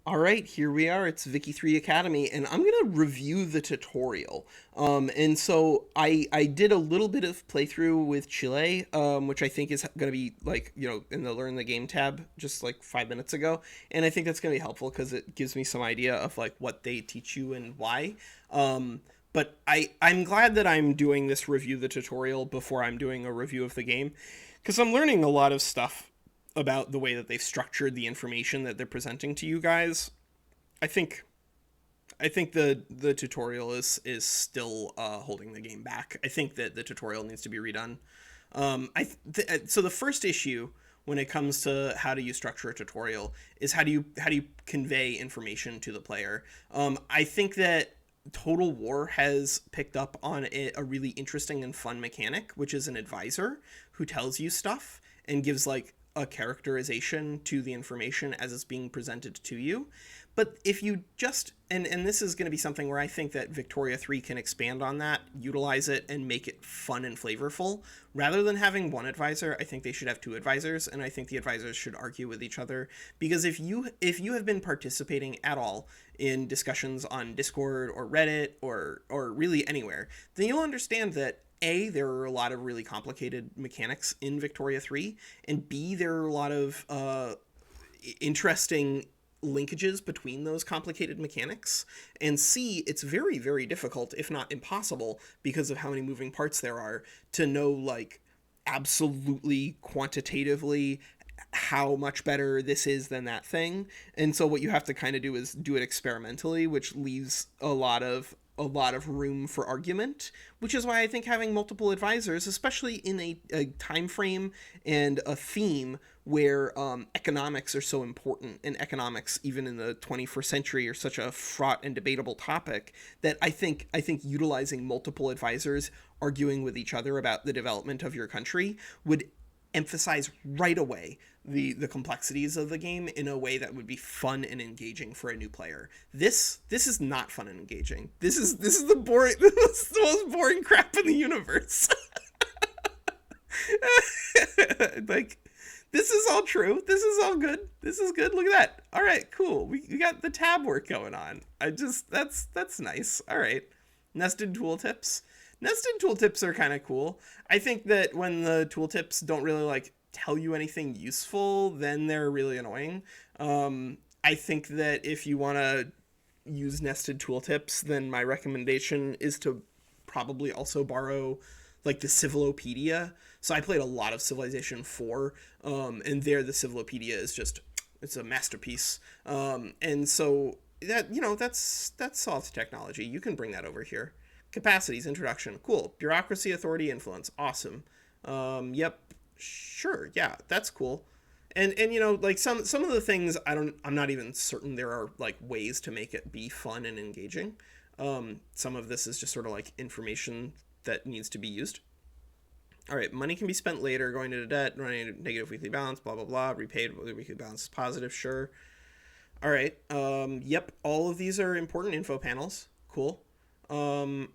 All right, here we are. It's Vicky 3 Academy, and I'm gonna review the tutorial. And so I did a little bit of playthrough with Chile, which I think is gonna be like in the Learn the Game tab just like 5 minutes ago, and I think that's gonna be helpful because it gives me some idea of like what they teach you and why. But I'm glad that I'm doing this review the tutorial before I'm doing a review of the game, because I'm learning a lot of stuff about the way that they've structured the information that they're presenting to you guys. I think I think the tutorial is still holding the game back. I think that the tutorial needs to be redone. So the first issue when it comes to how do you structure a tutorial is how do you convey information to the player. I think that Total War has picked up on a really interesting and fun mechanic, which is an advisor who tells you stuff and gives like a characterization to the information as it's being presented to you. But if you just and this is going to be something where I think that Victoria 3 can expand on that, utilize it and make it fun and flavorful. Rather than having one advisor, I think they should have two advisors, and I think the advisors should argue with each other, because if you have been participating at all in discussions on Discord or Reddit or really anywhere, then you'll understand that A, there are a lot of really complicated mechanics in Victoria 3, and B, there are a lot of interesting linkages between those complicated mechanics, and C, it's very, very difficult, if not impossible, because of how many moving parts there are, to know, like, absolutely quantitatively how much better this is than that thing. And so what you have to kind of do is do it experimentally, which leaves a lot of room for argument, which is why I think having multiple advisors, especially in a time frame and a theme where economics are so important, and economics even in the 21st century are such a fraught and debatable topic, that I think utilizing multiple advisors arguing with each other about the development of your country would emphasize right away the complexities of the game in a way that would be fun and engaging for a new player. This is not fun and engaging. This is the boring this is the most boring crap in the universe. Like, this is all true. This is all good. This is good. Look at that. All right, cool. We got the tab work going on. That's nice. All right. Nested tooltips. Nested tooltips are kind of cool. I think that when the tooltips don't really like tell you anything useful, then they're really annoying. I think that if you want to use nested tooltips, then my recommendation is to probably also borrow like the Civilopedia. So I played a lot of Civilization 4, and there the Civilopedia is just, it's a masterpiece. And so that's soft technology. You can bring that over here. Capacities, introduction, cool. Bureaucracy, authority, influence, awesome. Yep, sure, yeah, that's cool. And like some of the things, I'm not even certain there are like ways to make it be fun and engaging. Some of this is just sort of like information that needs to be used. All right, money can be spent later, going into debt, running a negative weekly balance, blah blah blah. Repaid whether weekly balance is positive, sure. All right. Yep, all of these are important info panels. Cool. Um,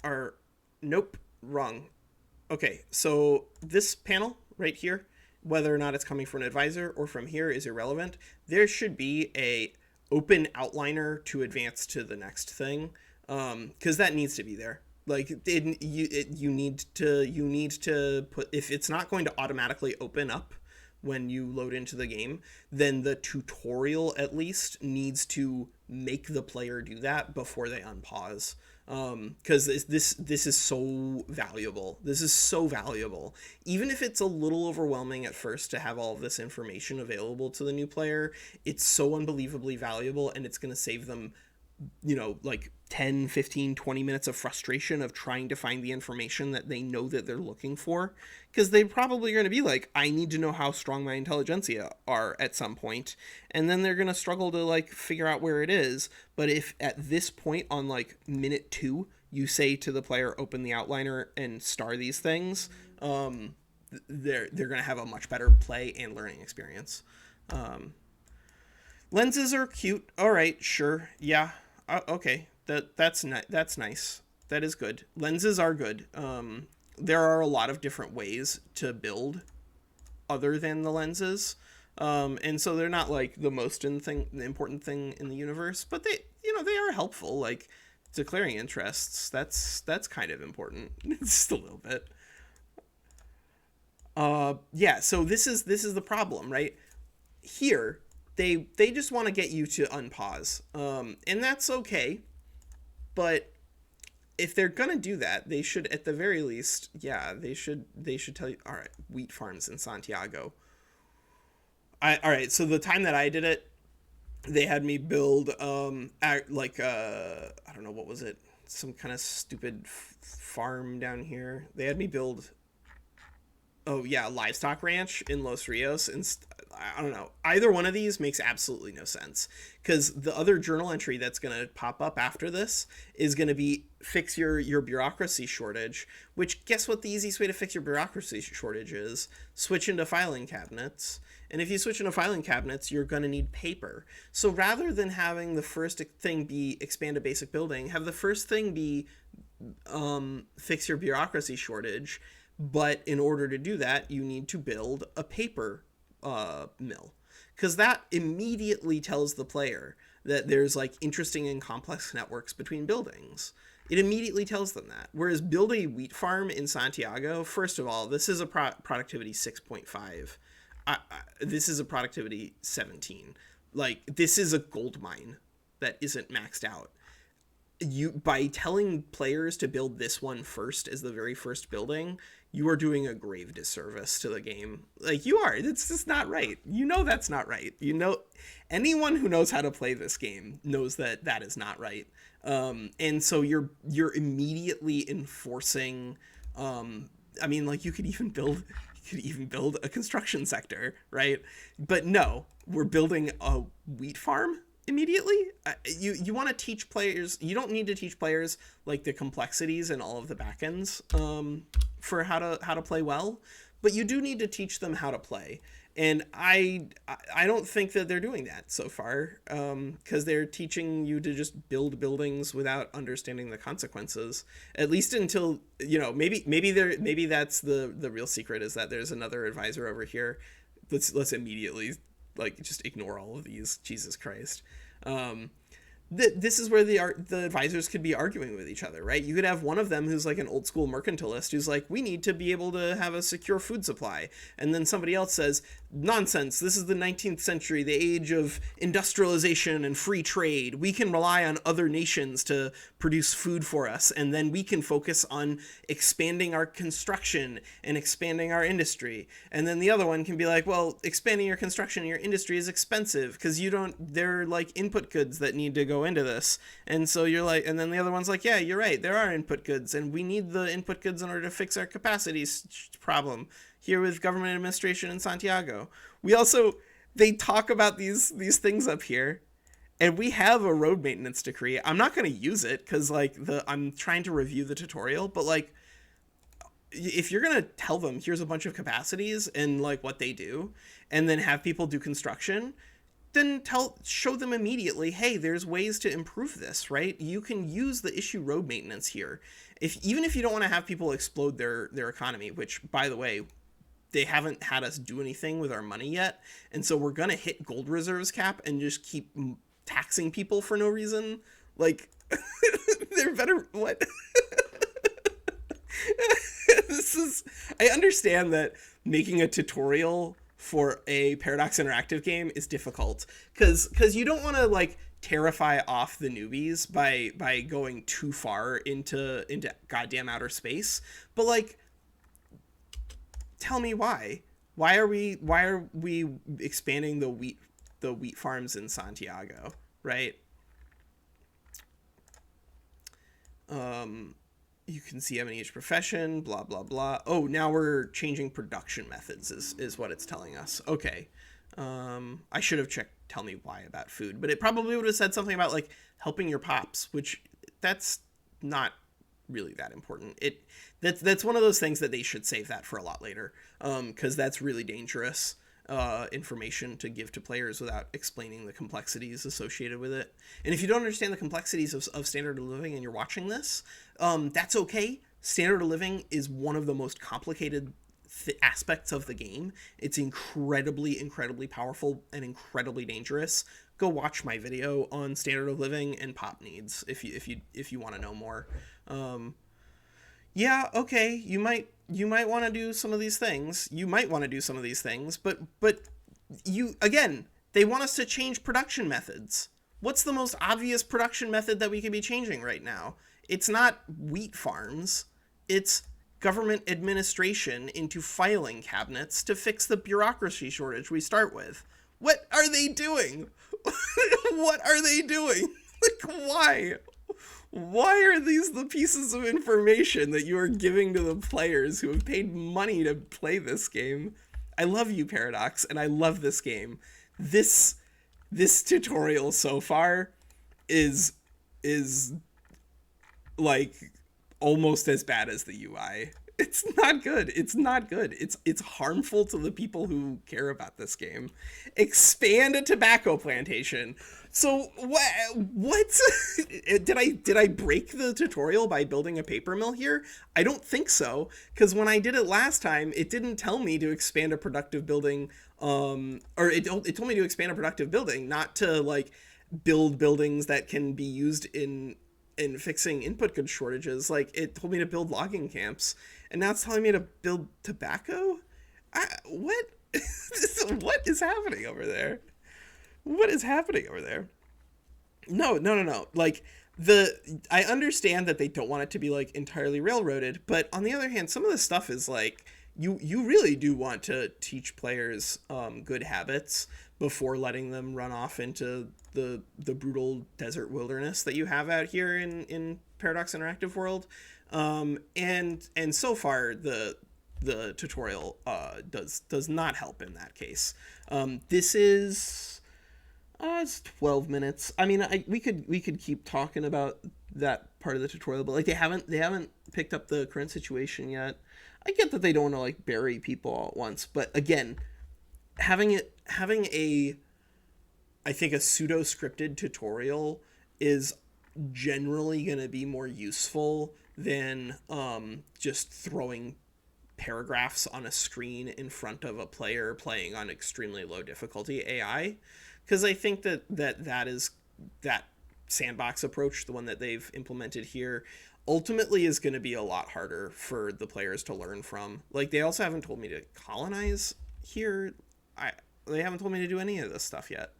are Nope, wrong. Okay, so this panel right here, whether or not it's coming from an advisor or from here, is irrelevant. There should be a open outliner to advance to the next thing, because that needs to be there. Like you need to put, if it's not going to automatically open up when you load into the game, then the tutorial at least needs to make the player do that before they unpause. Because this is so valuable. This is so valuable. Even if it's a little overwhelming at first to have all of this information available to the new player, it's so unbelievably valuable, and it's going to save them like 10, 15, 20 minutes of frustration of trying to find the information that they know that they're looking for, because they probably are going to be like, I need to know how strong my intelligentsia are at some point, and then they're going to struggle to like figure out where it is. But if at this point on like minute 2 you say to the player, open the outliner and star these things, they're going to have a much better play and learning experience. Lenses are cute. All right, sure, yeah. Okay, that's nice. That is good. Lenses are good. There are a lot of different ways to build other than the lenses. And so they're not like the most the important thing in the universe, but they are helpful. Like declaring interests, that's kind of important, just a little bit. Yeah. So this is the problem, right? Here, they just want to get you to unpause, and that's okay. But if they're gonna do that, they should at the very least, yeah, they should tell you, all right, wheat farms in Santiago. All right, so the time that I did it, they had me build like I don't know what was it, some kind of stupid farm down here. They had me build, oh yeah, livestock ranch in Los Rios, and I don't know. Either one of these makes absolutely no sense because the other journal entry that's going to pop up after this is going to be fix your bureaucracy shortage. Which, guess what? The easiest way to fix your bureaucracy shortage is switch into filing cabinets. And if you switch into filing cabinets, you're going to need paper. So rather than having the first thing be expand a basic building, have the first thing be fix your bureaucracy shortage. But in order to do that, you need to build a paper mill, because that immediately tells the player that there's like interesting and complex networks between buildings. It immediately tells them that. Whereas build a wheat farm in Santiago, first of all, this is a productivity 6.5. This is a productivity 17. Like, this is a gold mine that isn't maxed out. You, by telling players to build this one first as the very first building, you are doing a grave disservice to the game. Like, you are. It's just not right. You know that's not right. You know, anyone who knows how to play this game knows that that is not right. And so you're immediately enforcing. I mean, like, you could even build a construction sector, right? But no, we're building a wheat farm immediately. You want to teach players, you don't need to teach players like the complexities and all of the backends for how to play well, but you do need to teach them how to play. And I don't think that they're doing that so far, because they're teaching you to just build buildings without understanding the consequences. At least until, maybe that's the real secret, is that there's another advisor over here. Let's immediately like just ignore all of these. Jesus Christ. This is where the advisors could be arguing with each other, right? You could have one of them who's like an old school mercantilist who's like, we need to be able to have a secure food supply. And then somebody else says, nonsense, this is the 19th century, the age of industrialization and free trade. We can rely on other nations to produce food for us, and then we can focus on expanding our construction and expanding our industry. And then the other one can be like, well, expanding your construction and your industry is expensive because they're like input goods that need to go into this. And so you're like, and then the other one's like, yeah, you're right, there are input goods and we need the input goods in order to fix our capacities problem here with government administration in Santiago. They talk about these things up here, and we have a road maintenance decree. I'm not going to use it because like I'm trying to review the tutorial, but like, if you're going to tell them here's a bunch of capacities and like what they do, and then have people do construction, then show them immediately, hey, there's ways to improve this, right? You can use the issue road maintenance here. Even if you don't want to have people explode their economy, which, by the way, they haven't had us do anything with our money yet, and so we're gonna hit gold reserves cap and just keep taxing people for no reason. Like, they're better. What? I understand that making a tutorial for a Paradox Interactive game is difficult because you don't want to like terrify off the newbies by going too far into goddamn outer space. But like, tell me why. Why are we expanding the wheat farms in Santiago, right? You can see having each profession, blah, blah, blah. Oh, now we're changing production methods is what it's telling us. Okay. I should have checked tell me why about food, but it probably would have said something about like helping your pops, which that's not really that important. That's one of those things that they should save that for a lot later, because that's really dangerous information to give to players without explaining the complexities associated with it. And if you don't understand the complexities of standard of living and you're watching this, that's okay. Standard of living is one of the most complicated aspects of the game, it's incredibly powerful and incredibly dangerous. Go watch my video on standard of living and pop needs if you want to know more. Um, yeah, okay, you might want to do some of these things. You might want to do some of these things, but you again, they want us to change production methods. What's the most obvious production method that we could be changing right now? It's not wheat farms. It's government administration into filing cabinets to fix the bureaucracy shortage we start with. What are they doing? What are they doing? Like, why? Why are these the pieces of information that you are giving to the players who have paid money to play this game? I love you, Paradox, and I love this game. This this tutorial so far is like almost as bad as the UI. It's not good. It's not good. It's harmful to the people who care about this game. Expand a tobacco plantation. So what did I break the tutorial by building a paper mill here? I don't think so, cuz when I did it last time, it didn't tell me to expand a productive building or it told me to expand a productive building, not to like build buildings that can be used in fixing input good shortages. Like, it told me to build logging camps, and now it's telling me to build tobacco. What? What is happening over there? What is happening over there? No, no, no, no. Like, I understand that they don't want it to be like entirely railroaded, but on the other hand, some of the stuff is like you really do want to teach players good habits before letting them run off into the brutal desert wilderness that you have out here in Paradox Interactive World. And so far the tutorial does not help in that case. This is it's 12 minutes. I mean, we could keep talking about that part of the tutorial, but like they haven't picked up the current situation yet. I get that they don't want to like bury people all at once, but again, having a I think a pseudo scripted tutorial is generally going to be more useful than just throwing paragraphs on a screen in front of a player playing on extremely low difficulty AI, because I think that is that sandbox approach, the one that they've implemented here, ultimately is going to be a lot harder for the players to learn from. Like, they also haven't told me to colonize here. They haven't told me to do any of this stuff yet,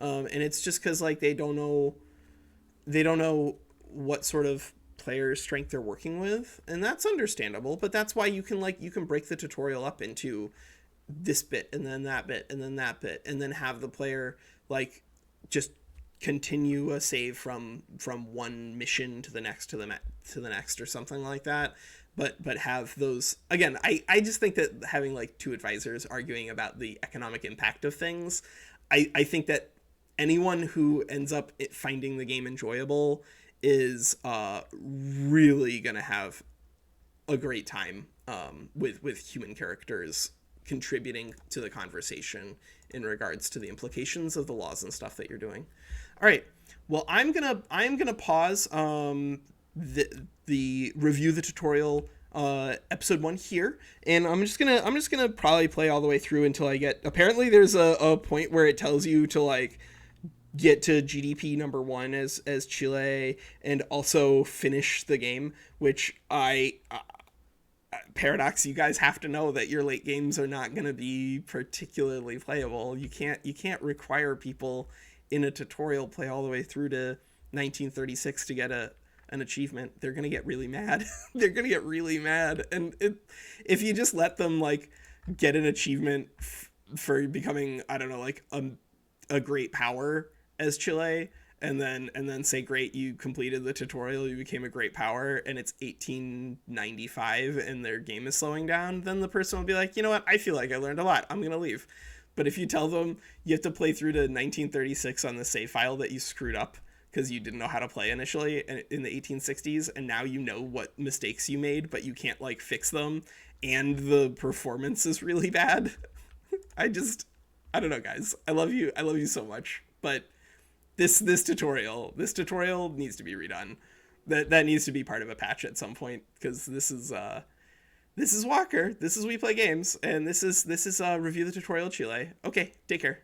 and it's just because like they don't know what sort of player strength they're working with, and that's understandable. But that's why you can break the tutorial up into this bit and then that bit and then that bit, and then have the player like just continue a save from one mission to the next to the next or something like that. But have those again. I just think that having like two advisors arguing about the economic impact of things, I think that anyone who ends up finding the game enjoyable is really gonna have a great time with human characters contributing to the conversation in regards to the implications of the laws and stuff that you're doing. All right. Well, I'm gonna pause the review the tutorial episode 1 here, and I'm just gonna probably play all the way through until I get. Apparently, there's a point where it tells you to like get to GDP number 1 as Chile, and also finish the game, which Paradox, you guys have to know that your late games are not going to be particularly playable. You can't require people in a tutorial play all the way through to 1936 to get an achievement. They're going to get really mad. They're going to get really mad. And if you just let them like get an achievement for becoming, I don't know, like a great power as Chile, and then say, great, you completed the tutorial, you became a great power, and it's 1895 and their game is slowing down, then the person will be like, you know what, I feel like I learned a lot, I'm gonna leave. But if you tell them you have to play through to 1936 on the save file that you screwed up because you didn't know how to play initially in the 1860s, and now you know what mistakes you made, but you can't like fix them, and the performance is really bad. I don't know, guys. I love you so much, but this tutorial needs to be redone. That needs to be part of a patch at some point, because this is This is Walker. This is We Play Games, and this is review the tutorial Chile. Okay, take care.